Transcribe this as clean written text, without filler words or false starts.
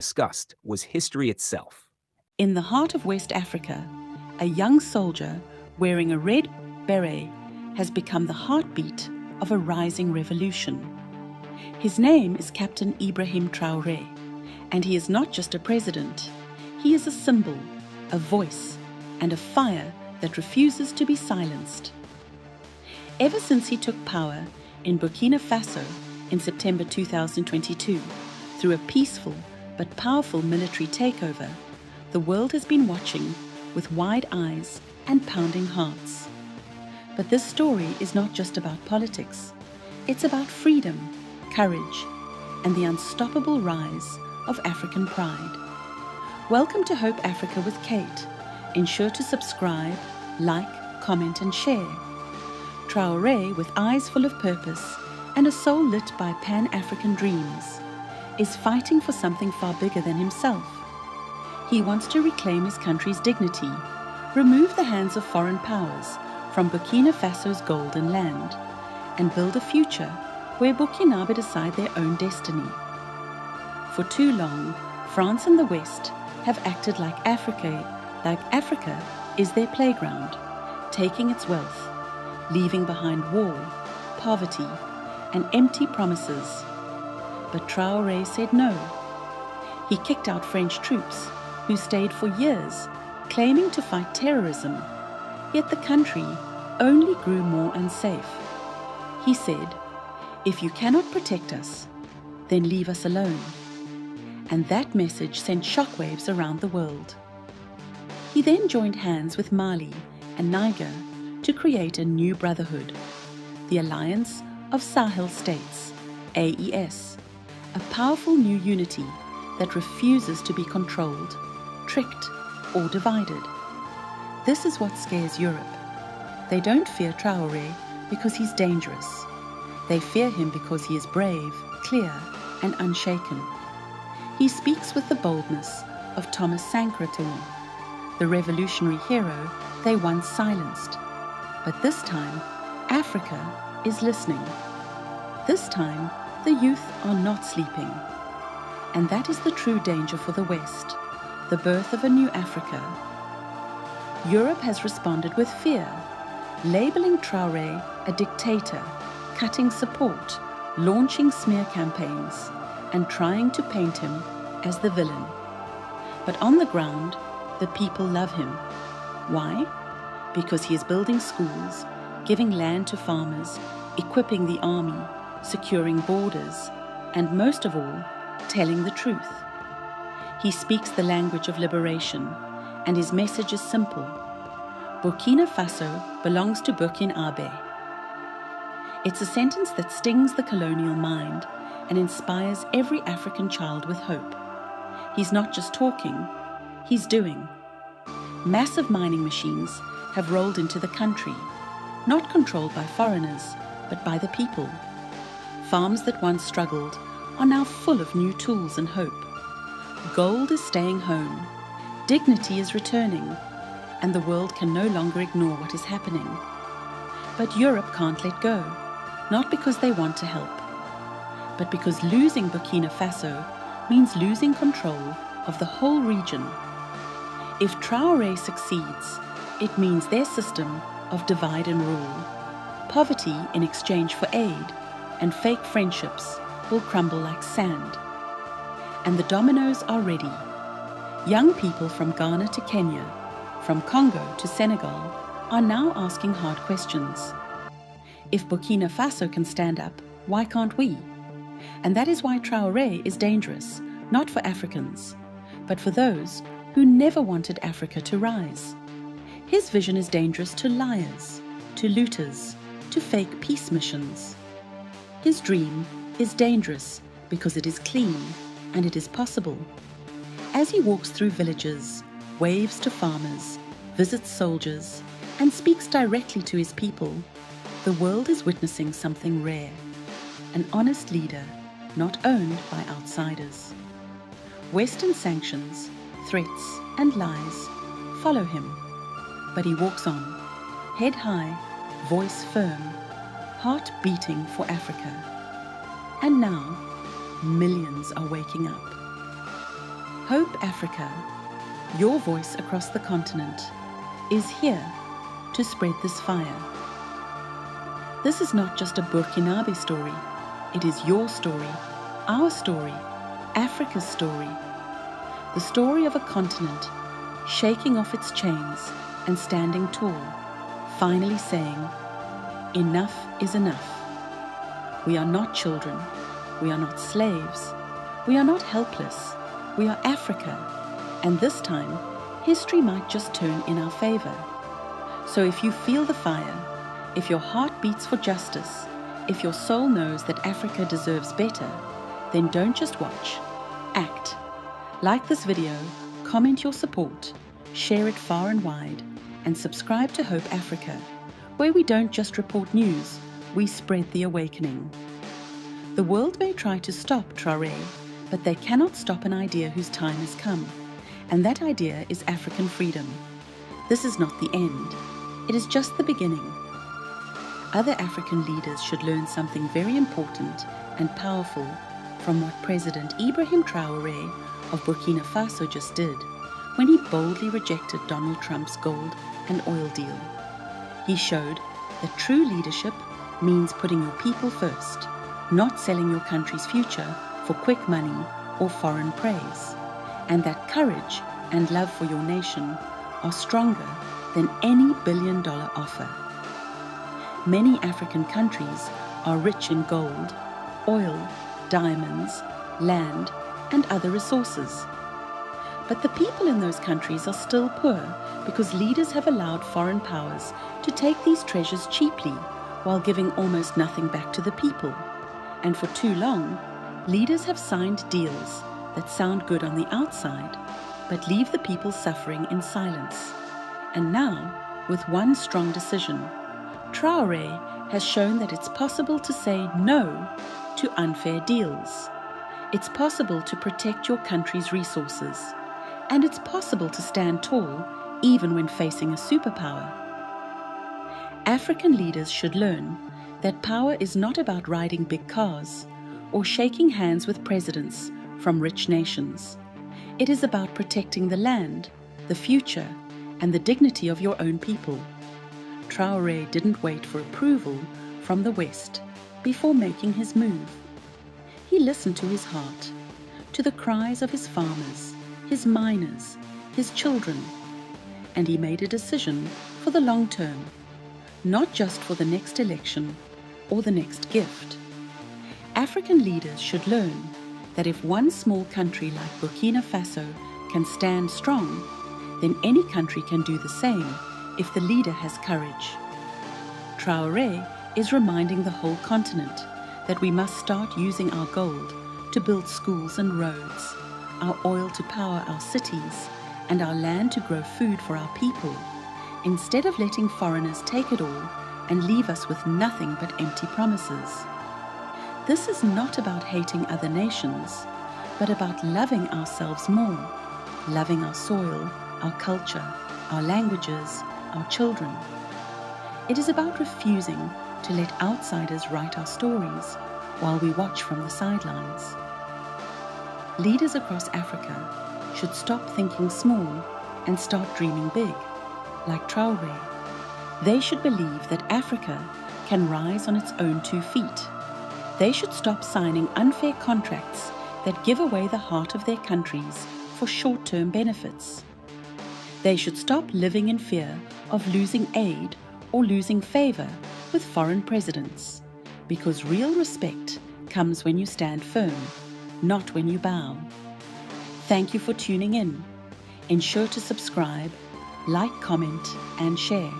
discussed was history itself. In the heart of West Africa, a young soldier wearing a red beret has become the heartbeat of a rising revolution. His name is Captain Ibrahim Traoré, and he is not just a president. He is a symbol, a voice, and a fire that refuses to be silenced. Ever since he took power in Burkina Faso in September 2022, through a peaceful but powerful military takeover, the world has been watching with wide eyes and pounding hearts. But this story is not just about politics. It's about freedom, courage, and the unstoppable rise of African pride. Welcome to Hope Africa with Kate. Ensure to subscribe, like, comment, and share. Traoré, with eyes full of purpose and a soul lit by Pan-African dreams, is fighting for something far bigger than himself. He wants to reclaim his country's dignity, remove the hands of foreign powers from Burkina Faso's golden land, and build a future where Burkinabe decide their own destiny. For too long, France and the West have acted like Africa is their playground, taking its wealth, leaving behind war, poverty, and empty promises. But Traoré said no. He kicked out French troops, who stayed for years, claiming to fight terrorism, yet the country only grew more unsafe. He said, "If you cannot protect us, then leave us alone." And that message sent shockwaves around the world. He then joined hands with Mali and Niger to create a new brotherhood, the Alliance of Sahel States, AES, a powerful new unity that refuses to be controlled, tricked, or divided. This is what scares Europe. They don't fear Traoré because he's dangerous. They fear him because he is brave, clear, and unshaken. He speaks with the boldness of Thomas Sankara, the revolutionary hero they once silenced. But this time, Africa is listening. This time, the youth are not sleeping. And that is the true danger for the West, the birth of a new Africa. Europe has responded with fear, labeling Traoré a dictator, cutting support, launching smear campaigns, and trying to paint him as the villain. But on the ground, the people love him. Why? Because he is building schools, giving land to farmers, equipping the army, securing borders, and most of all, telling the truth. He speaks the language of liberation, and his message is simple. Burkina Faso belongs to Burkinabe. It's a sentence that stings the colonial mind and inspires every African child with hope. He's not just talking, he's doing. Massive mining machines have rolled into the country, not controlled by foreigners, but by the people. Farms that once struggled are now full of new tools and hope. Gold is staying home, dignity is returning, and the world can no longer ignore what is happening. But Europe can't let go, not because they want to help, but because losing Burkina Faso means losing control of the whole region. If Traoré succeeds, it means their system of divide and rule, poverty in exchange for aid, and fake friendships will crumble like sand. And the dominoes are ready. Young people from Ghana to Kenya, from Congo to Senegal, are now asking hard questions. If Burkina Faso can stand up, why can't we? And that is why Traoré is dangerous, not for Africans, but for those who never wanted Africa to rise. His vision is dangerous to liars, to looters, to fake peace missions. His dream is dangerous because it is clean and it is possible. As he walks through villages, waves to farmers, visits soldiers, and speaks directly to his people, the world is witnessing something rare. An honest leader, not owned by outsiders. Western sanctions, threats, and lies follow him. But he walks on, head high, voice firm, heart beating for Africa. And now, millions are waking up. Hope Africa, your voice across the continent, is here to spread this fire. This is not just a Burkinabe story. It is your story, our story, Africa's story. The story of a continent shaking off its chains and standing tall, finally saying, enough is enough. We are not children. We are not slaves. We are not helpless. We are Africa. And this time, history might just turn in our favor. So if you feel the fire, if your heart beats for justice, if your soul knows that Africa deserves better, then don't just watch, act. Like this video, comment your support, share it far and wide, and subscribe to Hope Africa, where we don't just report news, we spread the awakening. The world may try to stop Traoré, but they cannot stop an idea whose time has come, and that idea is African freedom. This is not the end. It is just the beginning. Other African leaders should learn something very important and powerful from what President Ibrahim Traoré of Burkina Faso just did when he boldly rejected Donald Trump's gold and oil deal. He showed that true leadership means putting your people first, not selling your country's future for quick money or foreign praise, and that courage and love for your nation are stronger than any billion-dollar offer. Many African countries are rich in gold, oil, diamonds, land, and other resources. But the people in those countries are still poor because leaders have allowed foreign powers to take these treasures cheaply while giving almost nothing back to the people. And for too long, leaders have signed deals that sound good on the outside, but leave the people suffering in silence. And now, with one strong decision, Traoré has shown that it's possible to say no to unfair deals. It's possible to protect your country's resources. And it's possible to stand tall even when facing a superpower. African leaders should learn that power is not about riding big cars or shaking hands with presidents from rich nations. It is about protecting the land, the future, and the dignity of your own people. Traoré didn't wait for approval from the West before making his move. He listened to his heart, to the cries of his farmers, his miners, his children, and he made a decision for the long term, not just for the next election or the next gift. African leaders should learn that if one small country like Burkina Faso can stand strong, then any country can do the same if the leader has courage. Traoré is reminding the whole continent that we must start using our gold to build schools and roads, our oil to power our cities, and our land to grow food for our people, instead of letting foreigners take it all and leave us with nothing but empty promises. This is not about hating other nations, but about loving ourselves more, loving our soil, our culture, our languages, our children. It is about refusing to let outsiders write our stories while we watch from the sidelines. Leaders across Africa should stop thinking small and start dreaming big, like Traoré. They should believe that Africa can rise on its own 2 feet. They should stop signing unfair contracts that give away the heart of their countries for short-term benefits. They should stop living in fear of losing aid or losing favor with foreign presidents, because real respect comes when you stand firm, not when you bow. Thank you for tuning in. Ensure to subscribe, like, comment, and share.